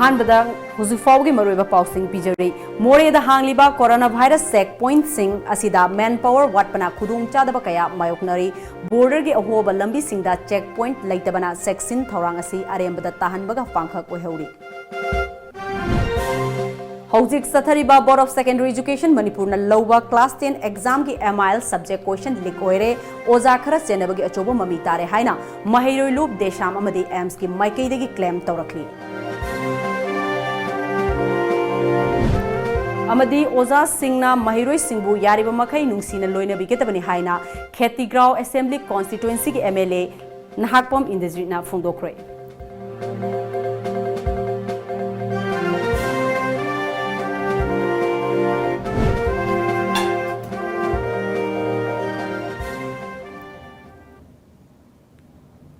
अहानबदा हुजुफाउगी मरुइबा पाउसिंग पिजरी मोरेदा हांगलिबा corona virus check point सिंग असिदा man power वाटपना खुदुंग चादबा कया मायोकनरी border की अहोबा लंबी सिंगदा चेक पॉइंट लेतबना सेक्सिन थौरांग असि अरेंबदा ताहनबगा पांखक ओहौरी हौजिक सथरिबा board of secondary education Manipur लौबा क्लास 10 एग्जाम की MIL सब्जेक्ट क्वेश्चन लीक ओइरे ओजा खरा चेनबगी अचोबो ममी तारे हाइना महैरोई लूप देशाम अमदी एम्स की माइकैदगी क्लेम तौरखली अमदी ओजा सिंगना महिरोई सिंगबु यारिबा मखै नुंसीना लोइनबिगेतबनि हाइना खेतीग्राव असेंबली कॉन्स्टिट्युएंसी की MLA नहाकपम इंद्रजीतना फोंदोखरे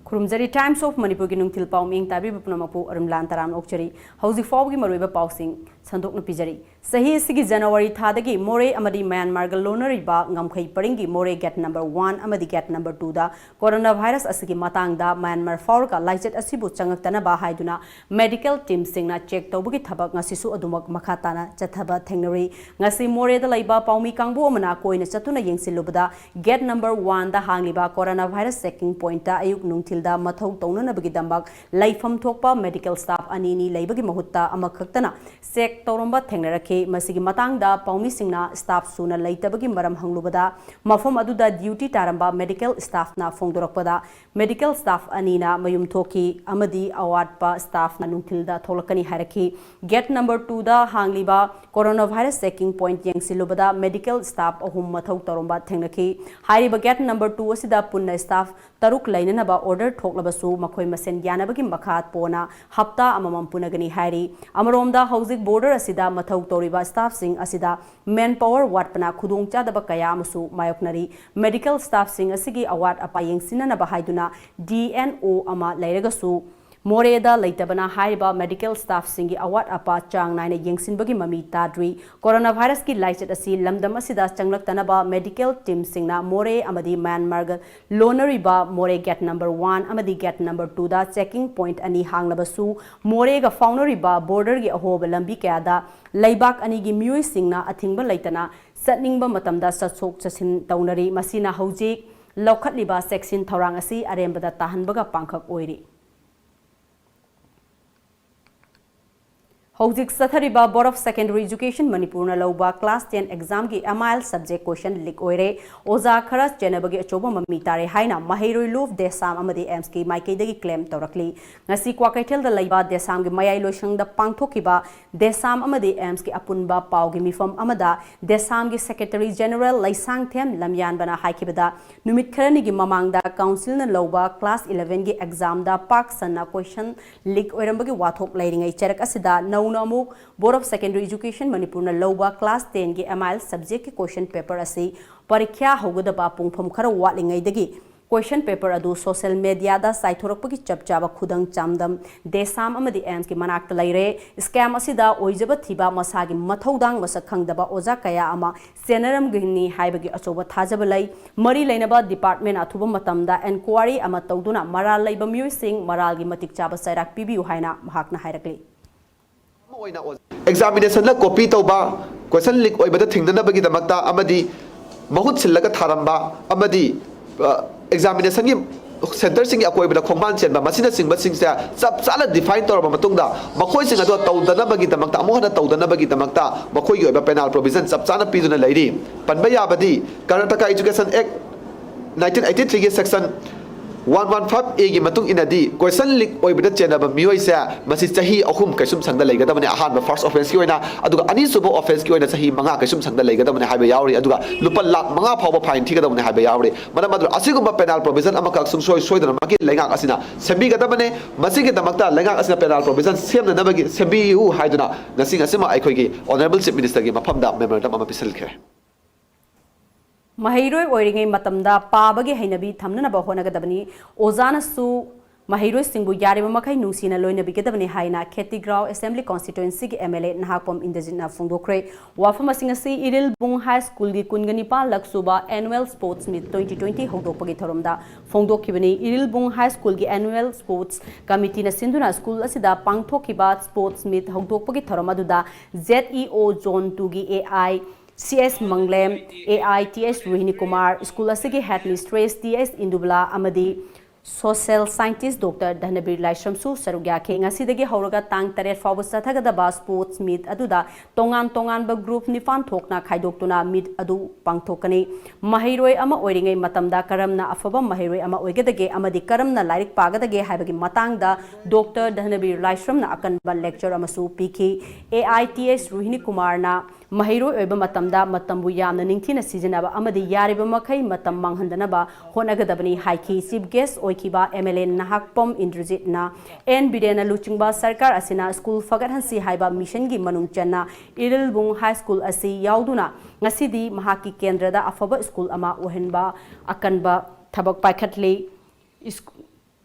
खुरुमजरी टाइम्स ऑफ मणिपुर की नुंथिल पाउ मिंग ताबी पुनमपु अरुमलान तराम ओक्चरी हौजी फाव की मरुइबा पाउसिंग संदोकन पिजरी सही सिगी जनवरी थादगी मोरे अमदी म्यांमार ग लोनरिबा ngamkhai paringi Moreh gate number 1 अमदी गेट नंबर 2 दा कोरोना वायरस असगी मातांगदा म्यांमार फावर का लाइचेट असिबु चंगक्तना बा हाइदुना मेडिकल टीम सिंगना चेक तौबगी थबक ngasisu अदुमक मखाताना चथबा थेंगनरी ngasi मोरे दा लाइबा पाउमी कांगबो अमना कोइना चतुना येंसिलुबदा गेट नंबर 1 दा हांगलिबा कोरोना वायरस चेकिंग पॉइंट दा अयुक नुंथिल दा मथौ तौननबगी दंबक लाइफम थोकपा मेडिकल स्टाफ अनीनी लैबगी महुत्ता अमखक्तना चेक तौरंबा थेंगनरखे मसिगी मतांगदा पाउमी सिंगना स्टाफ सुना लैतबगी मरम हंगलुबदा मफम अदुदा ड्यूटी तारंबा मेडिकल स्टाफ ना फोंदोरकपदा मेडिकल स्टाफ अनीना मयुम थोकी अमदी अवाटपा स्टाफ ना नुंथिलदा थोलकनी हारखी गेट नंबर 2 दा हांगलिबा कोरोना वायरस चेकिंग पॉइंट येंसिलुबदा मेडिकल स्टाफ अहुम मथौ तौरंबा थेंगनखी हारिबा गेट नंबर 2 असिदा पुन्ना स्टाफ तरुक लैननबा ऑर्डर थोकलबसु मखोय मसेन यानबगी मखात पोना हप्ता अममम पुनगनी हारी अमरोमदा हौजिक बॉर्डर असिदा मथौ तौरिबा स्टाफ सिंग असिदा मैन पावर वाटपना खुदोंग चादबा कया अमसु मायोकनरी मेडिकल स्टाफ सिंग असिगी अवाट अपा येंसिननबा हाइदुना DNO अमा लैरगसु मोरेदा लैतबना हाइबा मेडिकल स्टाफ सिंगी अवाट अपा चांग नाइना येंसिनबगी ममी ताद्री कोरोना वायरस की लाइचेट असि लमदम असिदा चंगलक्तनबा मेडिकल टीम सिंगना मोरे अमदी म्यांमार लोनरिबा मोरे गेट नंबर 1 अमदी गेट नंबर 2 दा चेकिंग पॉइंट अनि हांगलबसु मोरेगा फाउनरिबा बॉर्डर की अहोब लंबी कयादा लैबाक अनिगी मियोय सिंगना अथिंगबा लैतना सटनिंगबा मतमदा सत्सोक चसिन तौनरी मसिना हौजिक लौखटलिबा सेक्सिन थौरांग असि अरेंबदा ताहनबगा पांखक ओइरी हौजिक सथरिबा board of secondary education Manipur लौबा क्लास 10 एग्जाम की MIL सब्जेक्ट क्वेश्चन लीक ओइरे ओजा खरा चेनबगी अचोबो ममी तारे हाइना महैरोई लूफ देसाम अमदी एम्स की माइकैदगी क्लेम तौरकली ngasi क्वाकैथेल दा लैबा देसाम की मयाई लोइसंग दा पांगथोकिबा देसाम अमदी एम्स की अपुनबा पाउगी मिफम अमदा देसाम की सेक्रेटरी जनरल लैसांग थेम लमयानबना हाइकिबदा नुमित खरनी की ममांगदा काउंसिल न लौबा क्लास 11 की एग्जाम दा पाक सन्ना क्वेश्चन लीक ओइरंबगी वाथोक लैरिंगै चरक असिदा नौनमुक board of secondary education Manipur लौबा क्लास 10 की MIL सब्जेक्ट की क्वेश्चन पेपर असि परीक्षा होगदबा पुंगफम खरा वाटलिंगैदगी क्वेश्चन पेपर अदु सोशल मीडिया दा साइथोरकपगी चपचाबा खुदंग चामदम देसाम अमदी एम्स की मनाक्ता लैरे स्कैम असिदा ओइजबा थिबा मसागी मथौदांग मसक खंगदबा ओजा कया अमा सेनरम गिनी हाइबगी अचोबा थाजबा लै मरी लैनबा डिपार्टमेंट अथुबा मतमदा एनक्वायरी अमा तौदुना मराल लैबा म्यूसिंग मरालगी मतिक चाबा सैराक पिबियु हाइना महाकना हाइरकली एग्जामिनेशन ला कॉपी तौबा क्वेश्चन लीक ओइबदा थिंगदनबगी दमक्ता अमदी बहुत सिल्लगा थारंबा अमदी एग्जामिनेशन की सेंटर सिंग अकोइबदा खोंबान चेनबा मसिना सिंगबा सिंगसे सब चाला डिफाइन तौरबा मतुंगदा मखोय सिंग अदो तौदनबगी दमक्ता अमोहना तौदनबगी दमक्ता मखोय ओइबा पेनल प्रोविजन सब चाना पिदुना लैरी पनबा याबदी कर्नाटका एजुकेशन एक्ट 1983 के सेक्शन 115A की मतुंग इनदी क्वेश्चन लीक ओइबदा चेनबा मियोइसे मसि चाही अहुम कैसुम संगदा लैगदबने अहान फर्स्ट ऑफेंस की ओइना अदुगा अनी सुबो ऑफेंस की ओइना चाही मंगा कैसुम संगदा लैगदबने हाइबे यावरी अदुगा लुपा लाख मंगा फावबा फाइन थिगदबने हाइबे यावरी मदम अदु असिगुबा पेनल प्रोविजन अमका सुम सोय सोयदन मकी लैगा असिना सेंबीगदबने मसि के दमक्ता लैगा असिना पेनल प्रोविजन सेमनबगी सेंबीयु हाइदुना नसिंग असिमा आइखोगी ऑनरेबल चीफ मिनिस्टर की मफमदा मेमोरेंडम अमा पिसलखे महैरोई ओइरिंगै मतमदा पाबगी हैनबी थमननबा होनगदबनी ओजानसु mahiroi singbu yariba makai nungsina loina bigedabani haina Khetigrau Assembly Constituency gi MLA Nahapom Indajina Fongdokre wafam asing asi Iril Bung High School gi kunganipa laksuba Annual Sports Meet 2020 hodokpagi thoromda Fongdokkibani Iril Bung High School gi Annual Sports Committee na sinduna school asida pangthokiba Sports Meet hodokpagi thoromaduda ZEO Zone 2 gi AI CS Manglem, AITS Ruhini Kumar, School Asigi Head Mistress TS Indubla Amadi, Social Scientist Dr. Dhanabir Laishamsu Sarugyake, Ngasidagi Horaga Tang Taret Fawasataga the Bas Sports Meet Aduda, Tongan Ba Group Nifan Tokna Kaidoktuna Meet Adu Pangtokani, Mahiroi Ama Oiringa Matamda Karamna Afaba Mahiroi Ama Oigadage Amadi Karamna Lirik Pagadage Habagi Matangda, Dr. Dhanabir Laishramna Akanba Lecture Amasu Piki, AITS Ruhini Kumarna, Mahiro Oba Matamda Matambu Yamna Ningtina Seasonaba Amadi Yariba Makai Matam Manghandanaba Honagadabani Haiki Chief Guest Oikiba MLA Nahakpom Indrajitna N Bidena Luchingba Sarkar Asina School Fagat Hansi Haiba Mission Gi Manungchana Iril Bung High School Asi Yauduna Ngasidi Mahaki Kendrada Afaba School Ama Ohenba Akanba Tabak Paikatli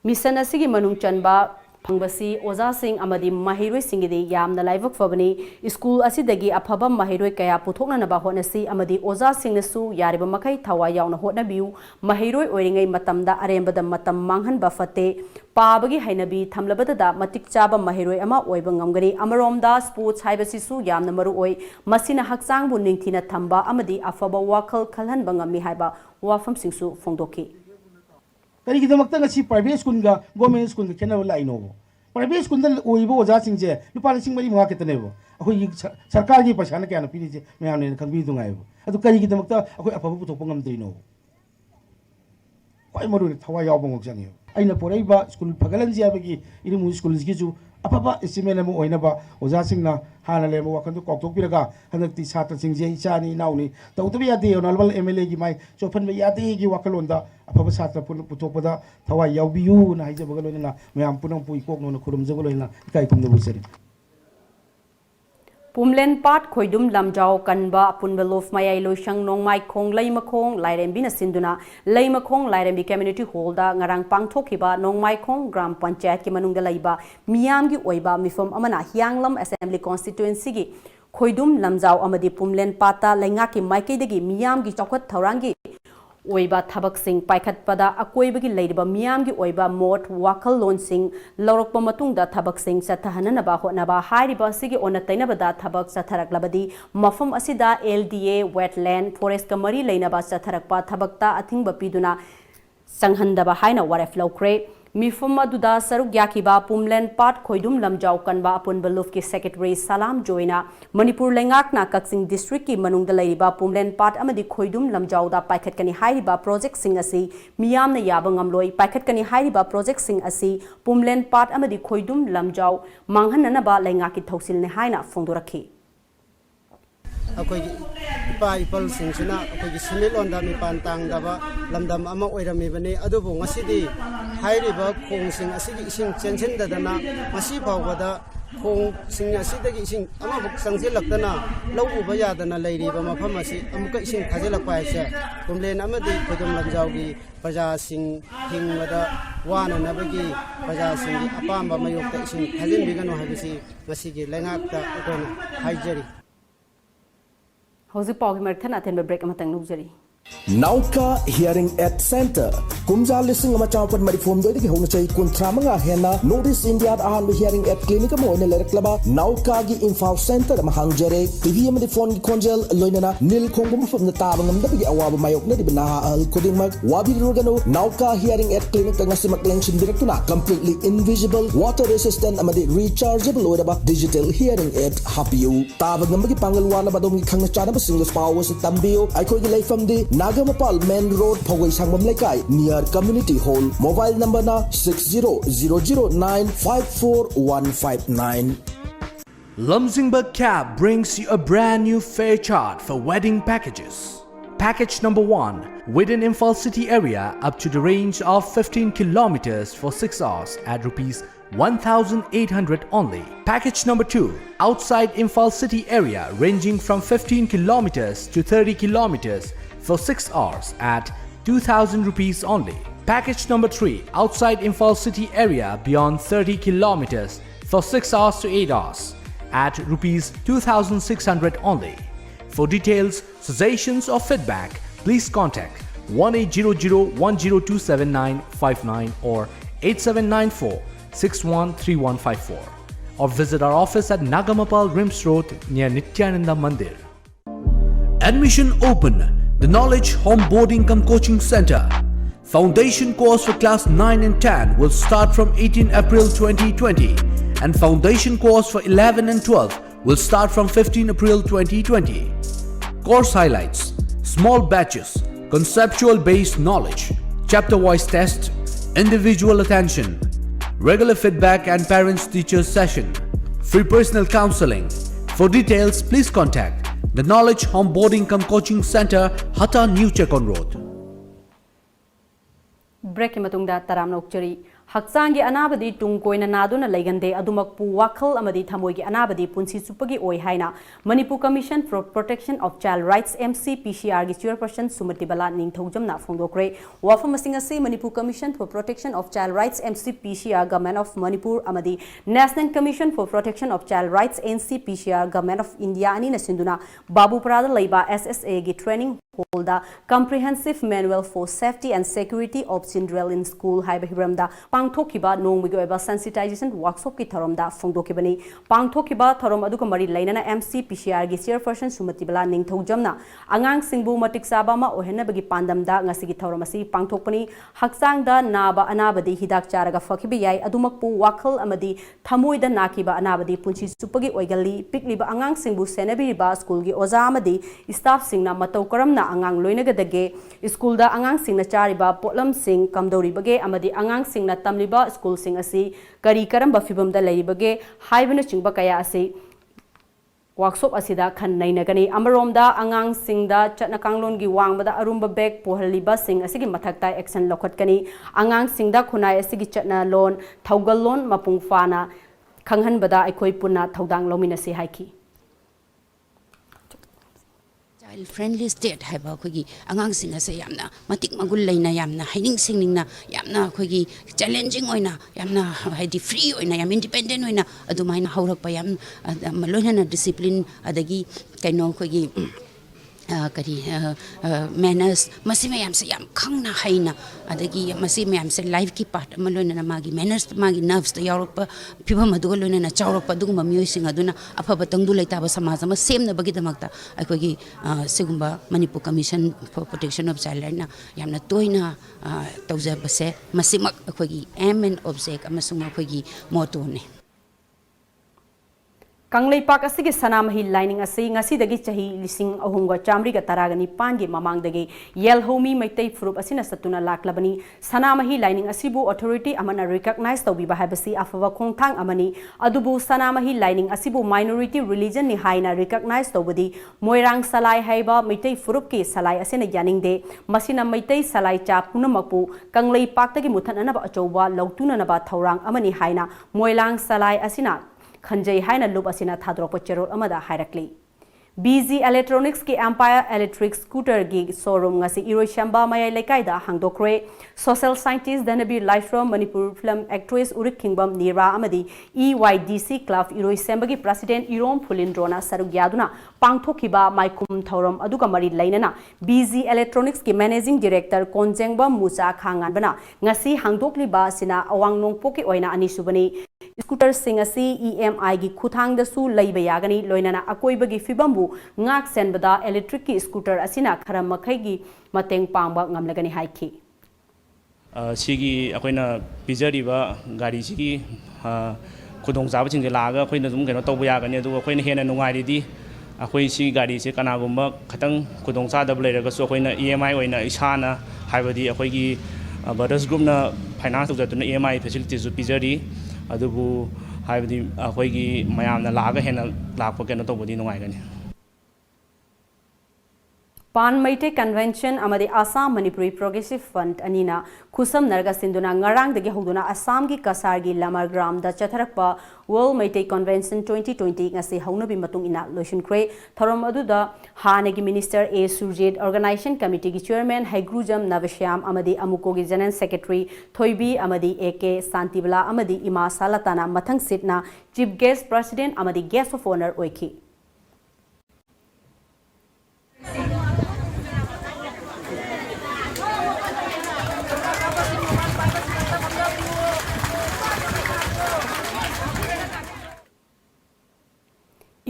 Mission Asigi Manungchanba Pangbasi Oza Singh Amadi Mahiroi Singidi Yamna Laivak Fabani School Asidagi Apaba Mahiroi Kaya Putokna Naba Honasi Amadi Oza Singh Nasu Yariba Makai Tawa Yauna Hotna Biu Mahiroi Oiringai Matamda Arembada Matam Manghan Bafate Pabagi Hainabi Tamlabada Matik Chaba Mahiroi Ama Oibangangari Amaromda Sports Haibasisu Yamna Maru Oi Masina Haksang Buningtina Tamba Amadi Afaba Wakal Kalhan Bangami Haiba Wafam Singsu Fongdoki Karigidamagta nga si private school ga government school ga kenna wala inobo private school dal oibo oja singje lupa lising mari mga kitanebo akoi sarkar gi paisa na kya na pili je mayam ne khangbi dungaibo adu karigidamagta akoi apabu putok pangam dino kwai maru thawa yaw bangok jangyo aina poraiba school phagalan ji abagi irimu school gi ju apapa estimate mo oinaba oja singna hana le mo wakan kok tok piraga hanakti satra singje ichani nauni tawtabi ade honorable MLA gi mai chofan me ade gi wakalonda apaba satra putopada thawa yawbiu na haije bagalona mayam punang pui kok no khurum jagolona kai kum no seri Pumlen Pat Khoidum Lamjau Kanba Punbelof Mayai Loishang Nong Mai Khong Laimakong Lairembina Sinduna Laimakong Lairembi Community Hall da Ngarang Pangthokiba Nong Mai Khong Gram Panchayat ki manungda laiba Miyamgi Oiba Mifam Amana Hyanglam Assembly Constituency gi Khoidum Lamjau Amadi Pumlen Pata Laingaki Maikaidagi Miyamgi Chokhat Thaurangi Oiba Thabak Singh Paikat Pada Akoibagi Ladiba Miyamgi Oiba Mot Wakal Lon Singh Laurokpa Matungda Thabak Singh Satahananaba Hotnaba Hariba Sigi Onatainabada Thabak Satharak Labadi Mafam Asida LDA Wetland Forest Kamari Lainaba Satharakpa Thabakta Athingba Piduna Sanghandaba Haina Waref Laukre Mifam Maduda Saruk Yakiba Pumlen Pat Khoidum Lamjau Kanba Apun Baluf ki Secretary Salam Joina Manipur Lengakna Kaksing District ki Manungda Laiba Pumlen Pat Amadi Khoidum Lamjau da Paikat Kani Hairiba Project Sing Asi Miyamna Yabangam Loi Paikat Kani Hairiba Project Sing Asi Pumlen Pat Amadi Khoidum Lamjau Manghananaba Lengaki Thausil ne Haina Fongdoraki Akogi ipa ipal singsina akogi simil onda mi pantang daba lamdam ama oirami bani adubu ngasidi hairiba khong sing asigi ising chenchen dadana masi phawada khong sing asidagi ising ama buk sangje laktana laubu bayadana lairiba mafam asi amuka ising khajelak paise pumlen amadi kodum lamjaugi praja sing hingmada wana nabagi praja sing apamba mayokta ising khajin bigano habisi masigi lengakta akona haijari How's Pog Merthan attend break Matang Nugeri. Nauka Hearing Aid Center. Kumja listing Machapan Marifum Dodi Honachai Kuntramanga Hena, Notice India Ahan Hearing Aid Clinic Moina Leklaba, Nauka Gi Info Center Mahangjere, TV Medifon Congel, Loinana, Nil Kongum from the Tabangam, the Awab Mayok Nedibana Al Kudimak, Wabi Rogano, Nauka Hearing Aid Clinic Nasimak Lension Directuna, completely invisible, water resistant, Amadi rechargeable Wedaba, digital hearing aid, Happyu, Tabangam Pangalwana Badom Kangachana, single powers at Tambio, I could lay from the Nagamapal Main Road, Pawai Sangam Lekai, near Community Hall. Mobile number na 6009544159. Lamjingba Cab brings you a brand new fare chart for wedding packages. Package number 1, within Imphal city area up to the range of 15 kilometers for 6 hours at rupees 1,800 only. Package number 2, outside Imphal city area ranging from 15 kilometers to 30 kilometers for 6 hours at 2,000 rupees only. Package number 3, outside Imphal city area beyond 30 kilometers for 6 hours to 8 hours at rupees 2,600 only. For details, suggestions or feedback, please contact 1800-1027959 or 8794-613154 or visit our office at Nagamapal Rims Road near Nityananda Mandir. Admission open. The Knowledge Home Boarding Cum Coaching Center. Foundation course for class 9 and 10 will start from 18 April 2020 and foundation course for 11 and 12 will start from 15 April 2020. Course highlights: small batches, conceptual based knowledge, chapter wise test, individual attention, regular feedback and parents teachers session, free personal counseling. For details, please contact the Knowledge Home Boarding Cum Coaching Center, Hata New Chekon Road. Break matungda taramna ukchari haksangi anabadi tungkoina naduna laigande adumakpu wakhal amadi thamoigi anabadi punsi supagi oi haina Manipur Commission for Protection of Child Rights MCPCR gi chairperson Sumati Bala ningthaujamna phongdokre wafam asing ase Manipur Commission for Protection of Child Rights MCPCR Government of Manipur amadi National Commission for Protection of Child Rights NCPCR Government of India ani na sinduna Babuparada laiba SSA gi training hold the Comprehensive Manual for Safety and Security of Children in School haiba hibramda pangthokiba nongmigi oiba sensitization workshop ki tharomda phongdokibani pangthokiba tharom aduga mari lainana MCPCR gi chairperson Sumati Bala ningthaujamna angang singbu matik saba ma ohenabagi pandamda ngasi gi tharom asi pangthokpani hakchangda naba anabadi hidak charaga fakhibi yai adumakpu wakhal amadi thamoida nakiba anabadi punchi supagi oigali pikliba angang singbu senabiriba school gi oza amadi staff singna matau karamna angang loinagadage school da angang singna chariba potlam sing kamdoribage amadi angang singna tamliba school sing asi kari karamba fibamda leibage haibana chingba kaya asi workshop asida khan nainagani amaromda angang singda chatna kanglon gi wangbada arumba bag pohaliba sing asigi mathakta action lokhatkani angang singda khunai asigi chatna lon thaugal lon mapung fana khanghanbada aikoi punna thaudang lominasi haiki friendly state haiba khogi angang singa se yamna matik magul leina yamna haining singningna yamna khogi challenging oina yamna haidi free oina yam independent oina adumaina haurakpa yam maloina discipline adagi kaino khogi kari manners masi mayam se yam khangna haina adagi masi mayam se life ki part maloina magi manners magi nerves ta yaurpa phibam aduga loina na chawrpa duguma miyoi singa aduna afaba tangdu leita ba samaj ma semna bagi damakta akogi sigumba Manipur Commission for Protection of Child na yamna toina tawja base masimak akogi aim and object amasung akogi motto ne Kanglei Park asigi sanamahi lining asi ngasi dagi chahi lising ahunga chamri ga taragani pangi mamang dagi yel homi maitai frup asina satuna laklabani sanamahi lining asibu authority amana recognize tawbi bahabasi afawa khongthang amani adubu sanamahi lining asibu minority religion ni haina recognize tawbadi moirang salai haiba maitai frup ki salai asina yaningde masina maitai salai cha punamakpu Kanglei Park dagi muthanana ba achouba lautuna na ba thaurang amani haina moilang salai asina Khanjai haina lup asina thadrokpa cherol amada hairakli BZ Electronics ki Empire Electric Scooter gi showroom ngasi Iroishamba mayai lekaida hangdokre social scientist Danabi life from Manipur film actress Urik Kingbam Nira amadi EYDC Club Iroishamba gi president Irom Phulindrona sarugyaduna pangthokiba maikum thorom aduga mari lainana BZ Electronics ki managing director Konjengba Musa Khangan bana ngasi hangdokliba sina awangnong poki oina ani subani Scooter sing asi EMI gi khuthang da su leiba yagani loinana akoi bagi fibambu ngak senbada electric ki scooter asina kharam makhai gi mateng pangba ngamlagani haiki sigi akoina pizariba gari sigi khudong jaba ching laga akoina dum keno tawba yagani adu akoina hena nungairidi akoi sigi gari se kanagumba khatang khudong cha dab leiraga so akoina EMI oina isana haibadi akoigi brothers group na finance tawjatuna EMI facilities su pizari adubu haibadi akoigi mayamna laga hena lakpa keno tawbadi nungaigani Pan Maite Convention amadi Assam Manipuri Progressive Fund anina khusam narga sinduna ngarang dagi hoduna Assam gi Kasar gi Lamar Gram da chatharakpa World Maite Convention 2020 ngasi haunabi matung ina lotion kre thorom aduda hanegi Minister A Surjit Organization Committee gi Chairman Haigrujam Navashyam amadi Amuko gi General Secretary Thoibi amadi AK Santibala amadi Ima Salatana mathang sitna Chief Guest President amadi Guest of Honor oiki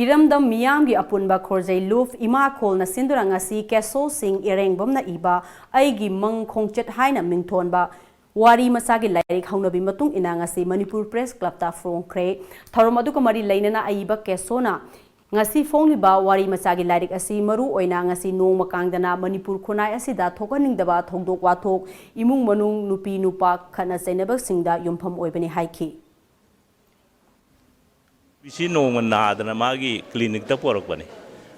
Iramdam miyam gi apunba khorjai luf ima khol na sindurang asi keso sing ireng bom na iba aigi mang khongchet haina mingthon ba wari masagi lairik haunabi matung ina ngasi Manipur Press Club ta from kre thorom adu kamari lainana aiba keso na ngasi phongli ba wari masagi lairik asi maru oina ngasi nong makangdana Manipur khunai asida thokaning daba thongdok wathok imung manung nupi nupa khana sainabak singda yumpham oibani haiki Bisi nongan nadana magi klinik ta porok bani.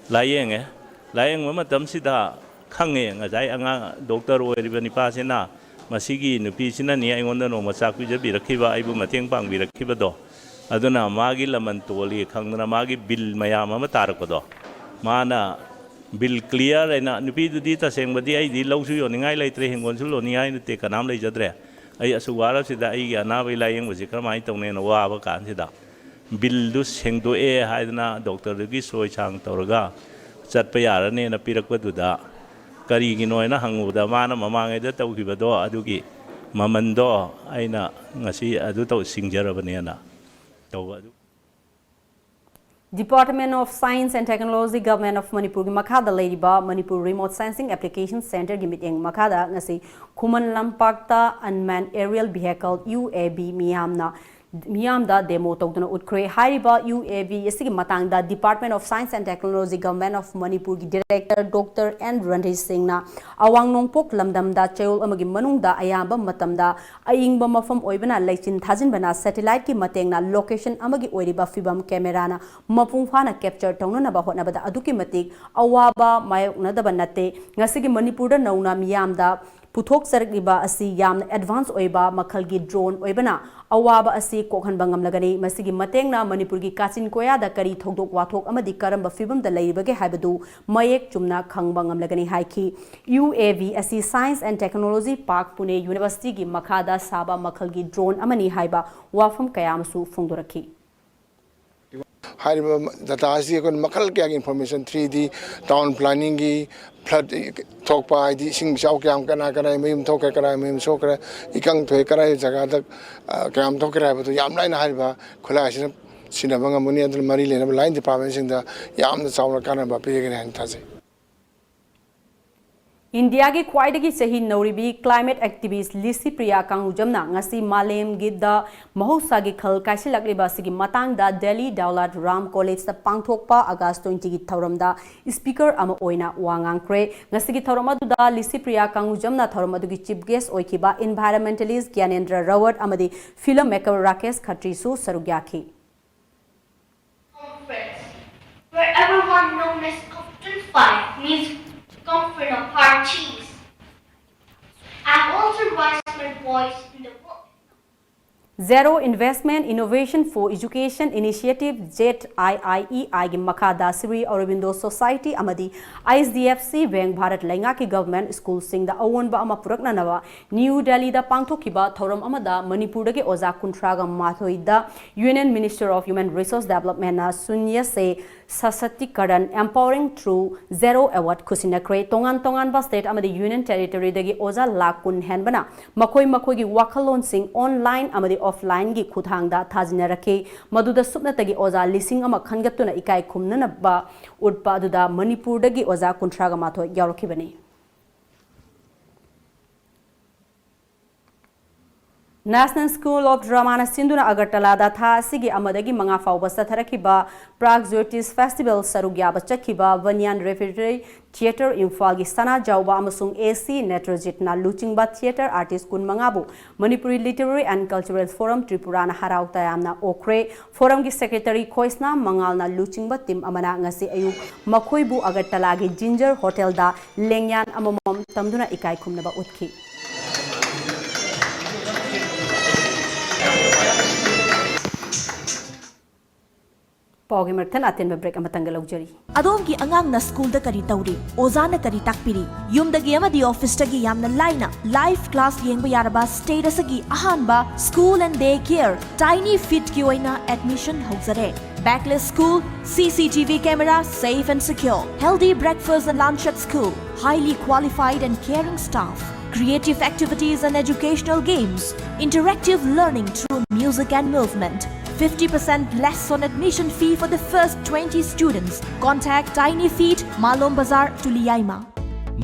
Layeng mama tamsida khange ngajai anga doktor oiri bani pasena masigi nupi sina ni aingonda no masak pi jabi rakhiba aibu mateng pang bi rakhiba do. Aduna magi laman toli khangna magi bill mayam ama tarak do. Mana bill clear ena nupi du di ta seng badi ai di lausu yo ningai lai tre hengon su lo ni ai te kanam lai jadre. Ai asuwara sida ai ga na bai layeng wasi kramai tongne no wa ba kan sida. Bill sengdo haidana doctor gi soi chang toraga chat pa yarane na pirakwa duda kari gi noina hanguda mana mamangai da tawgiba do adugi mamando aina ngasi adu taw singjarabane na taw adu Department of Science and Technology Government of Manipur gi Makhada Ladiba Manipur Remote Sensing Application Center gi miteng Makhada ngasi Khuman Lampakta Unmanned Aerial Vehicle UAV Miyamda demo tokduna utkre hariba UAV isigi matangda Department of Science and Technology Government of Manipur gi Director Dr. N. Ranjit Singh na awang nongpok lamdamda chayol amagi manungda ayamba matamda ayingba mafam oibana leichin thajinbana satellite ki matengna location amagi oiriba fibam camera na mapung phana capture tongna ba hotnabada aduki matik awaba mayokna daba natte ngasigi Manipur da nauna miyamda puthok sargiba asi yam advance oiba makhalgi drone oibana awaba asi kokhan bangam lagani masigi matengna Manipur gi kachin koya da kari thogdok wathok amadi karamba fibam da leibage haibadu mayek chumna khangbangam lagani haiki UAV asi Science and Technology Park Pune University gi makhada saba makhalgi drone amani haiba wafam kayamsu phongdoraki data asi kon makal kya information 3D town planning gi flood talk pa di sing chau kyam kana mayum thok kana mayum so kara ikang thoi kara jaga dak kyam thok kara bu yam lai na hariba khula sin sinabanga muni adul mari le na line department sing da yam na chawra kana ba pe ge han thase India ki khwaidagi sahi nauribi climate activist Lisi Priya Kangujamna ngasi malem gidda mahosa gi khal kaisilakliba sigi matangda Delhi Daulat Ram College ta pangthokpa August 20 gi thoramda speaker ama oina wangang kre ngasi gi thorama da Lisi Priya Kangujamna thorama gi chief guest oikiba environmentalist Gyanendra Rawat amadi filmmaker Rakesh Khatri su sarugyaki where everyone known as Captain 5 means comfort of hard cheese. I've also raised my voice in the book. Zero Investment Innovation for Education Initiative ZIIEI gi Makhada Sri Aurobindo Society amadi ISDFC Bank Bharat Lainga ki government school sing da awonba ama purakna nawa New Delhi da pangthokiba thoram amada Manipur da ge oza kuntraga mathoi da Union Minister of Human Resource Development na Sunya se Sasatikaran Empowering Through Zero Award kusina kre tongan ba state amadi Union Territory da ge oza lakun henbana makoi gi wakalon sing online amadi offline gi khuthangda thajina rakhe maduda supnatagi oza lising ama khangatuna ikai khumnana ba utpa aduda Manipur dagi oza kuntraga matho yarokhibani National School of Drama na sinduna Agartala da tha asigi amadagi manga fauba satharakiba Prague Jyotis Festival sarugyaba chakhiba Banyan Repertory Theatre Imphal gi sana jawba amasung AC Netrojit na Luchingba Theatre Artist kun mangabu Manipuri Literary and Cultural Forum Tripura na harauta yamna okre forum gi secretary Khoisna mangal na Luchingba team amana ngasi ayu makhoibu Agartala gi Ginger Hotel da lengyan amamom tamduna ikai khumnaba utkhi Paugi Merthan atin break amatanggal luxury. Adom ki angang na school da kari tauri, oza na kari takpiri, yum da giyama di office da giyam na line live class yeng ba yaraba status agi ahan ba school and day care, tiny fit ki oina admission hozare. Backless school, CCTV camera, safe and secure, healthy breakfast and lunch at school, highly qualified and caring staff, creative activities and educational games, interactive learning through music and movement. 50% less on admission fee for the first 20 students. Contact Tiny Feet, Malom Bazar, Tuliyaima.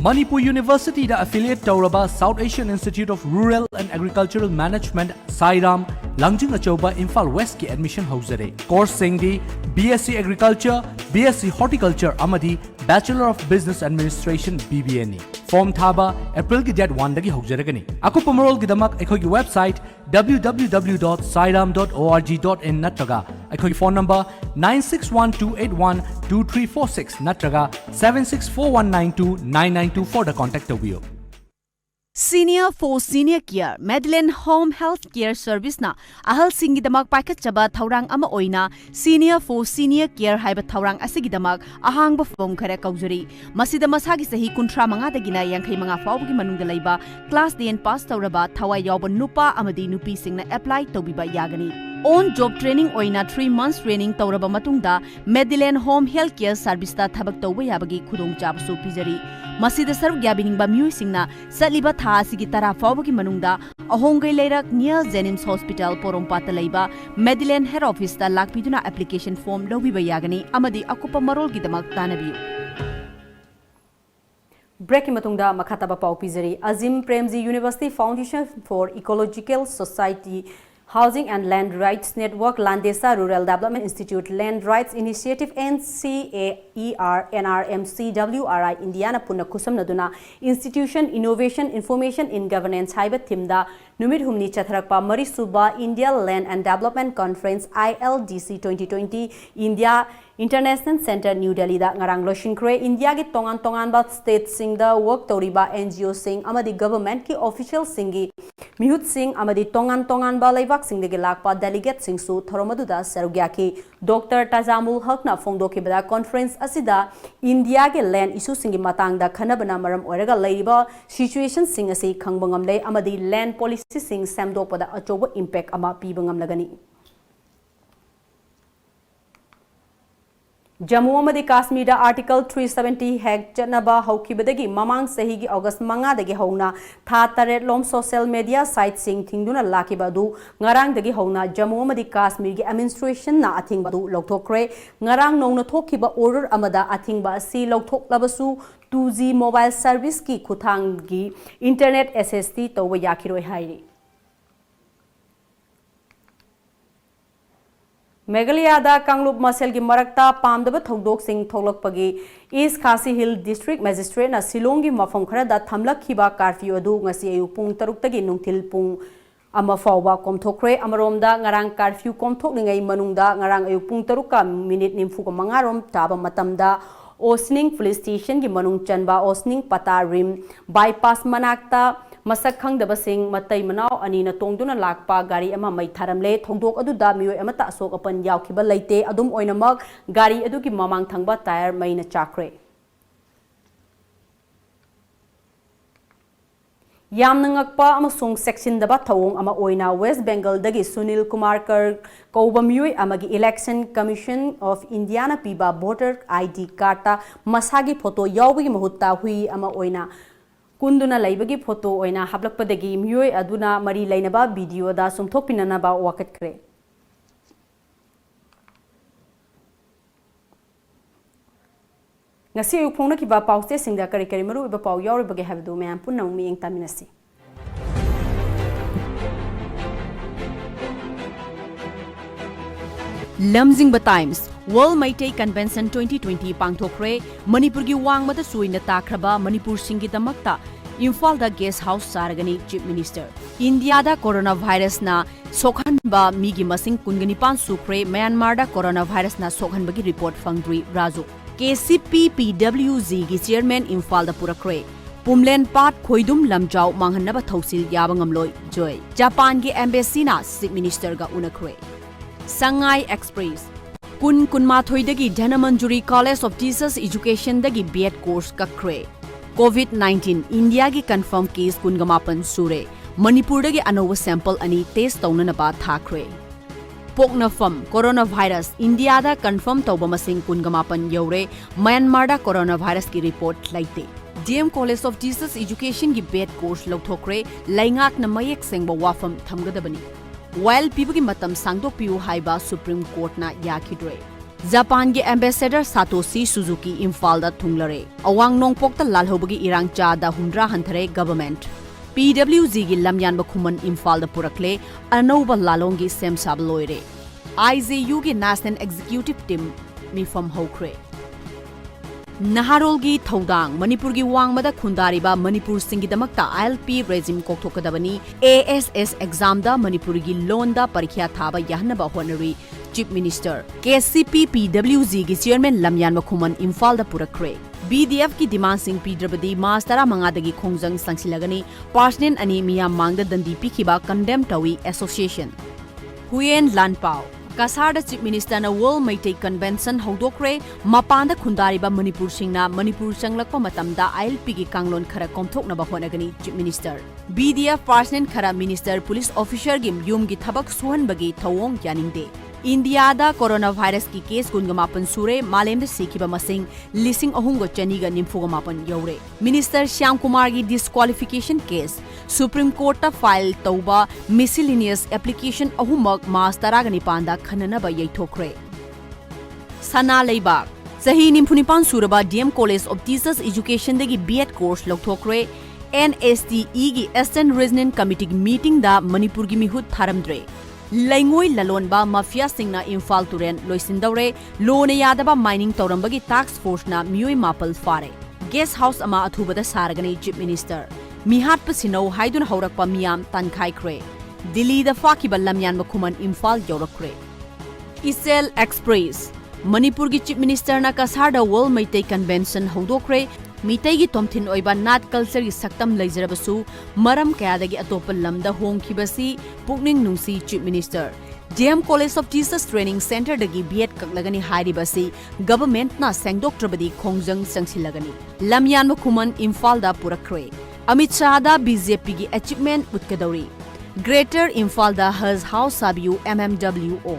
Manipur University da affiliate Tauraba South Asian Institute of Rural and Agricultural Management Sairam Langjingbatomtv Imphal West ki admission hauzare. Course singdi BSc Agriculture, BSc Horticulture amadi Bachelor of Business Administration BBNE. Form thaba April ki date 1 dagi hauzaragani. Akupa marol gi damak ekhoy gi website www.sairam.org.in natraga ekhoy phone number 9612812346 natraga 7641929924 da contact tawiyo. Senior for Senior Care Medline Home Health Care Service na ahal singidamak paikatchaba thaurang ama oina Senior for Senior Care haiba thaurang asigidamak ahang ba form khara kaujuri masida masagi sahi kuntra manga dagina yankhai manga fawgi manungda leiba class 10 pass tauraba thawai yawba nupa amadi nupi singna apply tobiba yagani on job training oina 3 months training tauraba matungda Medline Home Health Care Service ta thabak tawba yabagi khudong chabasu pijari masida saruk yabining ba mui singna saliba tha asigi tara fawbagi manungda ahongai leirak near Jennings Hospital Porompata leiba Medline Head Office ta lakpiduna application form lobiba yagani amadi akupa marol gidamak tanabiu Break matungda makhataba pau pijari Azim Premji University Foundation for Ecological Society Housing and Land Rights Network Landesa Rural Development Institute Land Rights Initiative NCAER NRMCWRI Indiana Punna Kusam Naduna Institution Innovation Information in Governance Haiba Timda Numit Humni Chatharakpa Mari Suba India Land and Development Conference ILDC 2020 India International Center New Delhi da ngarang loshinkre India gi tongan ba state sing da work toriba NGO sing amadi government ki official singi mihut sing amadi tongan ba laibak sing de lakpa delegate sing su thoromadu da sarugya ki Dr. Tajamul Hakna Fongdo ki bada conference asida India ge land issue singi matang da khanabana maram oraga laiba situation sing asi khangbangam le amadi land policy sing samdo pada achoba impact ama pibangam lagani Jammu amadi Kashmir da Article 370 hek chanaba haukibadagi mamang sahigi August manga dagi hauna tha taret lom social media site sing thingduna lakibadu ngarang dagi hauna Jammu amadi Kashmir gi administration na athingba du lokthokre ngarang nongna thokiba order amada athingba si lokthoklabasu 2G mobile service ki khuthang gi internet SST tawba yakiroi hairi Meghalaya da Kanglup Masel gi marakta pamdaba thongdok sing tholakpagi East Khasi Hill District Magistrate na Silong gi mafam khara da thamlakhiba curfew adu ngasi ayu pung 6 tagi nungthil pung ama fawba komthokre amaromda ngarang curfew komthokningai manungda ngarang ayu pung 6 ka minute nimfu ko mangarom taba matamda Osning Police Station gi manung chanba Osning Pata Rim bypass manakta Masak khangdaba sing matai manau ani na tongduna lakpa gari ama mai tharamle thongdok adu da mioi ama ta sok apan yaukhiba leite adum oinamak gari adu ki mamang thangba tire mai na chakre Yamna ngakpa amasung section daba thawong ama oina West Bengal dagi Sunil Kumar Kar kauba mioi amagi Election Commission of Indiana piba voter ID card ta masagi photo yawbi mahutta hui ama oina Kunduna laibagi photo oina hablakpadagi mioi aduna mari lainaba video da sumthopinana ba wakatkre ngasi yu phongna ki ba pause singda kari kari maru ba paw yawri bage habdu me ampun nang mi eng taminasi lamjingba times world maitai convention 2020 pangthokre manipur gi wangmada suina takraba manipur singi damakta imphal da guest house saragani chief minister india da coronavirus na sokhanba migi masing kungani sukre myanmar da coronavirus na sokhanba gi report fangdri rajo KCPPWZ gi chairman imphal da purakre Pumlen Pat Khoidum Lamjau Manghanaba Thausil Yabangamloi Joy Japan gi embassy na chief minister ga unakre Sangai Express Kun Kunmathoidagi Dhanamanjuri College of Jesus Education dagi B.Ed course kakre COVID-19 India gi confirm case kungamapan sure Manipur dagi anowa sample ani test taunanaba thakre Poknafam coronavirus India da confirm tauba masing kungamapan yaure Myanmar da coronavirus ki report laite DM College of Jesus Education gi B.Ed course lauthokre laingak na mayek sengba wafam thamgadabani while people gi matam sangdok piu haiba Supreme Court na yakidre Japan gi ambassador Satoshi Suzuki Imphal da thunglare awang nongpok ta lalhobagi irang cha da hundra hanthare government PWZ gi lamyan bakhuman Imphal da purakle anauba lalong gi sem sab loire IZU gi National Executive Team mifam hokre Naharol gi Thodang Manipur gi wangmada khundariba Manipur singi damakta ILP regime kokthokadabani ASS exam da Manipur gi loan da parikya thaba yahnaba honori chief minister KCPPWZ gi chairman Lamyan Makhuman Imphal da purakre BDF ki demand sing pidrabadi mas tara manga dagi khongjang sangsilagani personal ani miyam mangda dandi pikhiba condemn tawi association Huyen Lanpao Kasarda Chief Minister na World Maitai Convention Haudokre Mapanda Khundariba Manipur Singna Manipur Changlakpa Matamda ILP gi Kanglon khara komthoknaba honagani Chief Minister BDF Personal khara Minister Police Officer gi yum gi thabak suhanbagi thawong yaningde India da coronavirus ki case kungamapan sure malem da sikhiba masing lising ahungo chaniga nimfugamapan yaure Minister Shyam Kumar gi disqualification case Supreme Court ta file tauba miscellaneous application ahumak mas taragani panda khananaba yaithokre Sana Leibak Sahi nimphunipan suraba DM College of Jesus Education dagi B.Ed course lauthokre NSTE gi Eastern Regional Committee meeting da Manipur gi mihut tharamdre Laingoi lalonba mafia singna Imphal turen loisindawre lone yadaba mining tawrambagi task force na mioi mapal fare guest house ama athubada saragani chief minister mihat pasinau haidun haurakpa miyam tankhai kre Delhi da fakiba lamyan makhuman Imphal yorakre Isel Express Manipur gi chief minister na kasarda World Maitai Convention haudokre Mitai gi tomthin oiba nat culture gi saktam leijarabasu maram kayadagi atopa lamda hongkhibasi pukning nungsi chief minister JM College of Jesus Training Center dagi B.Ed kaklagani hairibasi government na sengdoktrabadi khongjang sangsilagani lamyan makhuman Imphal da purakre Amit Shah da BJP gi achievement utkadauri Greater Imphal da Haz House Sabiu MMWO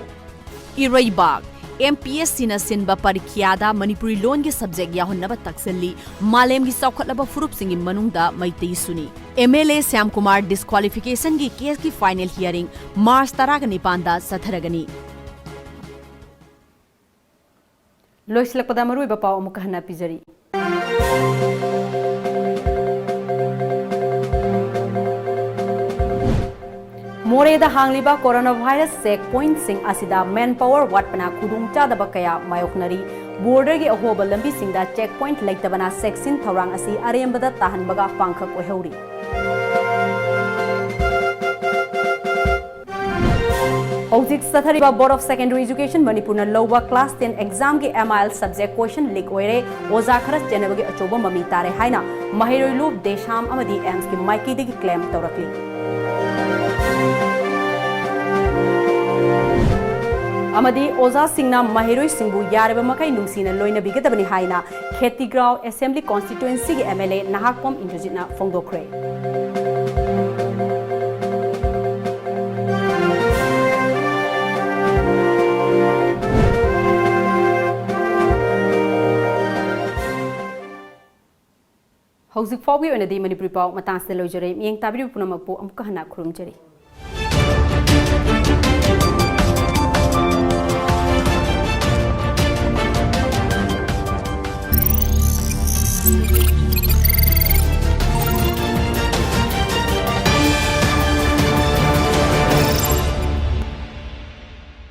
Iraibag MPSC na sinba parikyada Manipuri loan gi subject yahonnaba takselli malem gi saukhatlaba furup singi manungda maitai suni MLA Syam Kumar disqualification gi case ki final hearing March 19 da satharagani loislakpada marui ba paw amuka hana pijari Moreda hangliba coronavirus checkpoint sing asida manpower watpana khudung chadaba kaya mayoknari border gi ahoba lambi singda checkpoint leitabana section thorang asi arembada tahanbaga pangkhak oheuri Hojik sathariba Board of Secondary Education Manipurna lowa class 10 exam gi MIL subject question leak oire oza kharas jenabagi achoba mami tare haina mahiroilu desham amadi AIMS gi maiki degi claim tawrakli Amadi Oza Singna Mahiroi Singbu Yareba Makai Nungsina Loina Bigadabani Haina Kheti Grau Assembly Constituency MLA Nahakpom Injojina Fongdokre Hojik Fawgi Onadi Manipuri Pau Matang Lojare Miyeng Tabiru Punamakpo Amka Hana Kurumjari